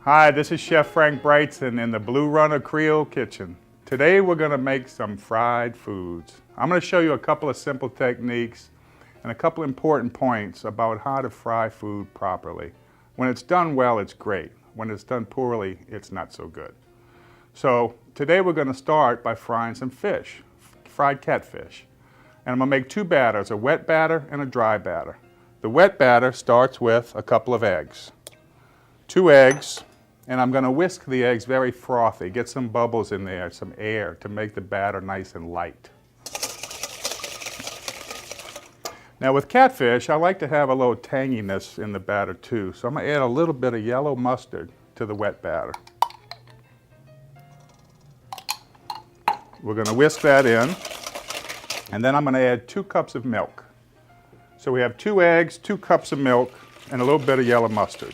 Hi, this is Chef Frank Brigsten in the Blue Runner Creole kitchen. Today we're going to make some fried foods. I'm going to show you a couple of simple techniques and a couple important points about how to fry food properly. When it's done well, it's great. When it's done poorly, it's not so good. So today we're going to start by frying some fish, fried catfish. And I'm going to make two batters, a wet batter and a dry batter. The wet batter starts with a couple of eggs. 2 eggs, and I'm going to whisk the eggs very frothy, get some bubbles in there, some air to make the batter nice and light. Now with catfish, I like to have a little tanginess in the batter too, so I'm going to add a little bit of yellow mustard to the wet batter. We're going to whisk that in, and then I'm going to add 2 cups of milk. So we have 2 eggs, 2 cups of milk, and a little bit of yellow mustard.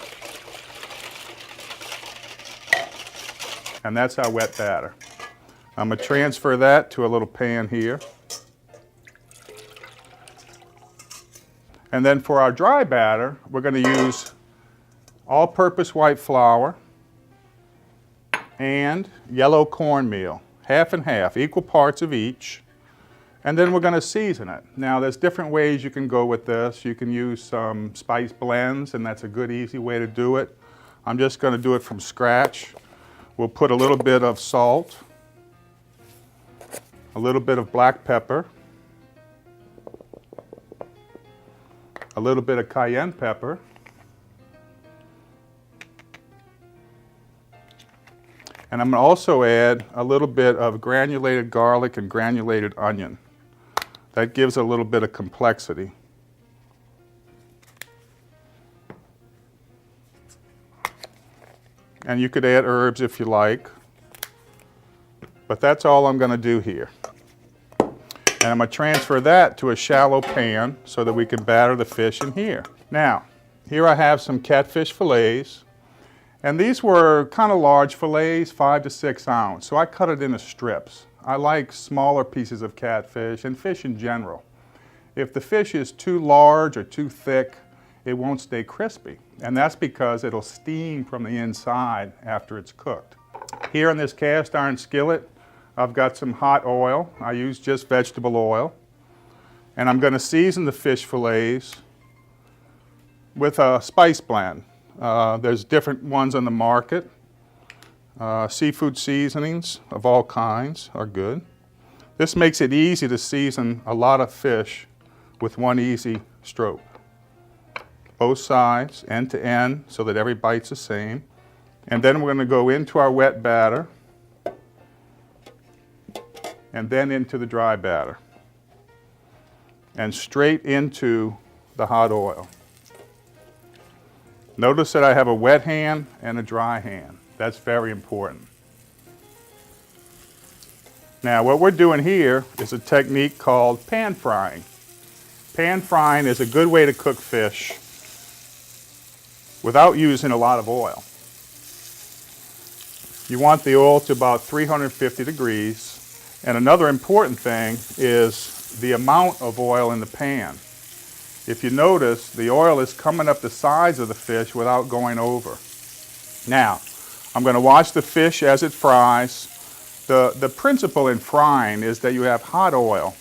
And that's our wet batter. I'm going to transfer that to a little pan here. And then for our dry batter, we're going to use all-purpose white flour and yellow cornmeal, half and half, equal parts of each. And then we're going to season it. Now there's different ways you can go with this. You can use some spice blends, and that's a good easy way to do it. I'm just going to do it from scratch. We'll put a little bit of salt, a little bit of black pepper, a little bit of cayenne pepper, and I'm going to also add a little bit of granulated garlic and granulated onion. That gives a little bit of complexity. And you could add herbs if you like, but that's all I'm going to do here. And I'm going to transfer that to a shallow pan so that we can batter the fish in here. Now, here I have some catfish fillets, and these were kind of large fillets, 5 to 6 ounce, so I cut it into strips. I like smaller pieces of catfish and fish in general. If the fish is too large or too thick, it won't stay crispy, and that's because it'll steam from the inside after it's cooked. Here in this cast iron skillet, I've got some hot oil. I use just vegetable oil, and I'm going to season the fish fillets with a spice blend. There's different ones on the market. Seafood seasonings of all kinds are good. This makes it easy to season a lot of fish with one easy stroke. Both sides, end to end, so that every bite's the same. And then we're going to go into our wet batter and then into the dry batter and straight into the hot oil. Notice that I have a wet hand and a dry hand. That's very important. Now what we're doing here is a technique called pan frying. Pan frying is a good way to cook fish without using a lot of oil. You want the oil to about 350 degrees. And another important thing is the amount of oil in the pan. If you notice, the oil is coming up the sides of the fish without going over. Now, I'm going to watch the fish as it fries. The principle in frying is that you have hot oil,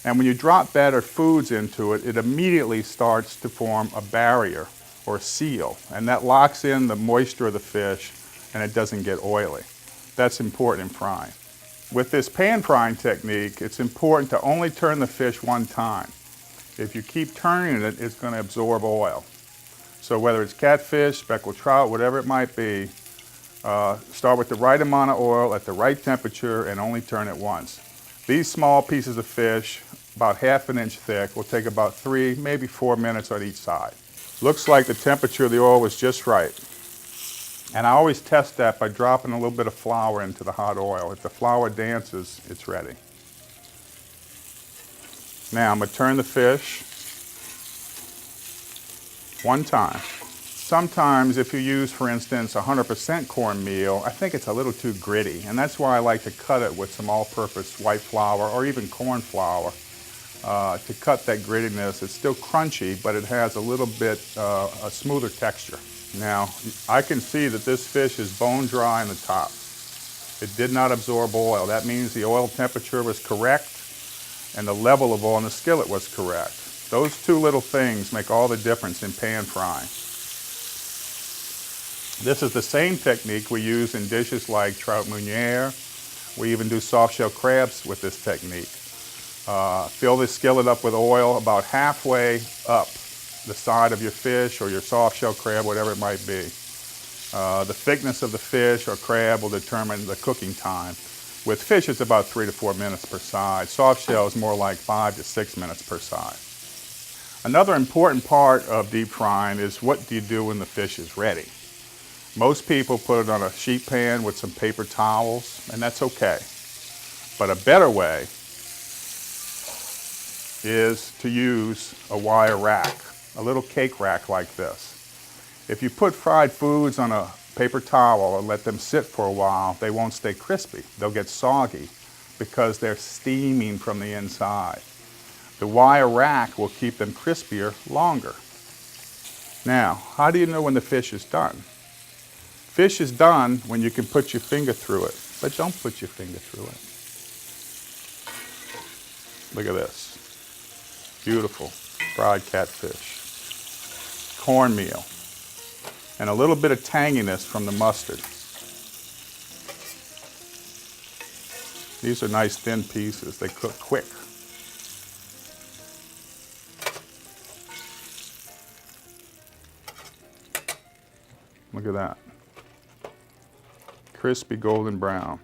and when you drop battered foods into it, it immediately starts to form a barrier or seal, and that locks in the moisture of the fish and it doesn't get oily. That's important in frying. With this pan frying technique, it's important to only turn the fish one time. If you keep turning it, it's going to absorb oil. So whether it's catfish, speckled trout, whatever it might be, start with the right amount of oil at the right temperature and only turn it once. These small pieces of fish, about ½ inch thick, will take about 3, maybe 4 minutes on each side. Looks like the temperature of the oil was just right. And I always test that by dropping a little bit of flour into the hot oil. If the flour dances, it's ready. Now I'm going to turn the fish one time. Sometimes if you use, for instance, 100% cornmeal, I think it's a little too gritty, and that's why I like to cut it with some all-purpose white flour or even corn flour to cut that grittiness. It's still crunchy, but it has a little bit a smoother texture. Now, I can see that this fish is bone dry on the top. It did not absorb oil. That means the oil temperature was correct and the level of oil in the skillet was correct. Those two little things make all the difference in pan frying. This is the same technique we use in dishes like trout meuniere. We even do soft-shell crabs with this technique. Fill the skillet up with oil about halfway up the side of your fish or your soft-shell crab, whatever it might be. The thickness of the fish or crab will determine the cooking time. With fish, it's about 3 to 4 minutes per side. Soft shell is more like 5 to 6 minutes per side. Another important part of deep frying is what do you do when the fish is ready? Most people put it on a sheet pan with some paper towels, and that's okay. But a better way is to use a wire rack, a little cake rack like this. If you put fried foods on a paper towel and let them sit for a while, they won't stay crispy. They'll get soggy because they're steaming from the inside. The wire rack will keep them crispier longer. Now, how do you know when the fish is done? Fish is done when you can put your finger through it, but don't put your finger through it. Look at this. Beautiful fried catfish. Cornmeal. And a little bit of tanginess from the mustard. These are nice thin pieces. They cook quick. Look at that. Crispy golden brown.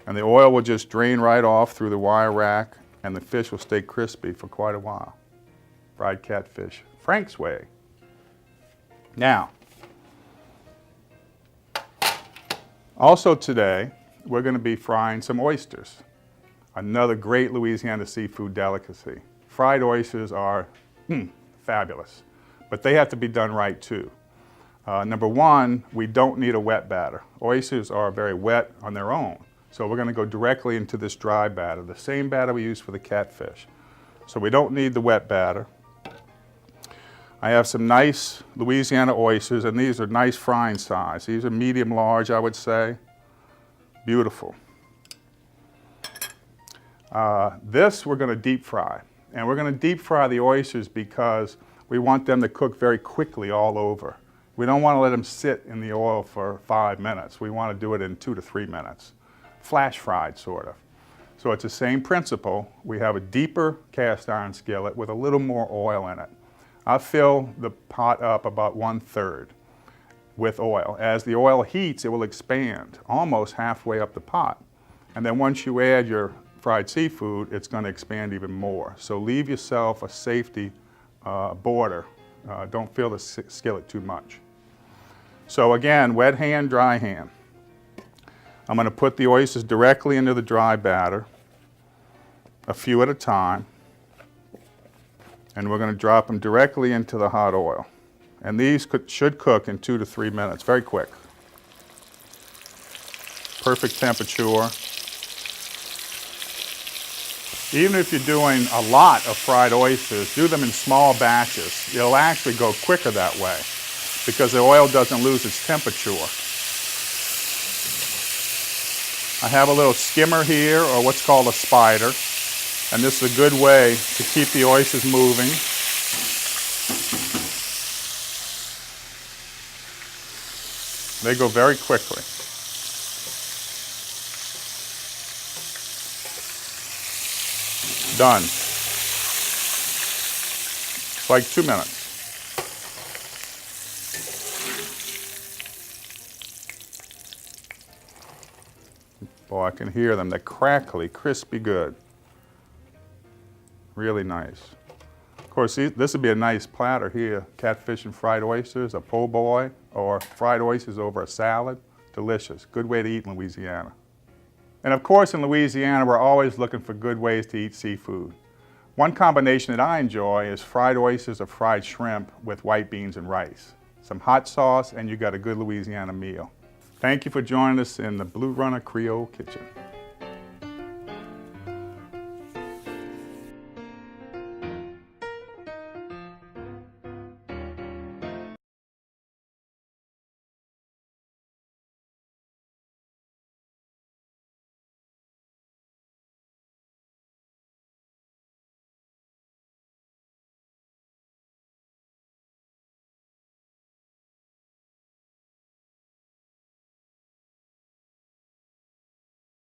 And the oil will just drain right off through the wire rack and the fish will stay crispy for quite a while. Fried catfish, Frank's way. Now, also today, we're going to be frying some oysters. Another great Louisiana seafood delicacy. Fried oysters are fabulous, but they have to be done right too. Number one, we don't need a wet batter. Oysters are very wet on their own, so we're going to go directly into this dry batter, the same batter we use for the catfish. So we don't need the wet batter. I have some nice Louisiana oysters, and these are nice frying size. These are medium large, I would say. Beautiful. This we're going to deep fry. And we're going to deep fry the oysters because we want them to cook very quickly all over. We don't want to let them sit in the oil for 5 minutes. We want to do it in 2 to 3 minutes. Flash fried, sort of. So it's the same principle. We have a deeper cast iron skillet with a little more oil in it. I fill the pot up about 1/3 with oil. As the oil heats, it will expand almost halfway up the pot. And then once you add your fried seafood, it's going to expand even more. So leave yourself a safety border. Don't fill the skillet too much. So again, wet hand, dry hand. I'm going to put the oysters directly into the dry batter, a few at a time. And we're going to drop them directly into the hot oil. And these should cook in 2 to 3 minutes, very quick. Perfect temperature. Even if you're doing a lot of fried oysters, do them in small batches. It'll actually go quicker that way because the oil doesn't lose its temperature. I have a little skimmer here, or what's called a spider. And this is a good way to keep the oysters moving. They go very quickly. Done. It's like 2 minutes. Boy, I can hear them. They're crackly, crispy good. Really nice. Of course, this would be a nice platter here. Catfish and fried oysters, a po' boy, or fried oysters over a salad. Delicious. Good way to eat in Louisiana. And of course, in Louisiana, we're always looking for good ways to eat seafood. One combination that I enjoy is fried oysters or fried shrimp with white beans and rice. Some hot sauce, and you got a good Louisiana meal. Thank you for joining us in the Blue Runner Creole Kitchen.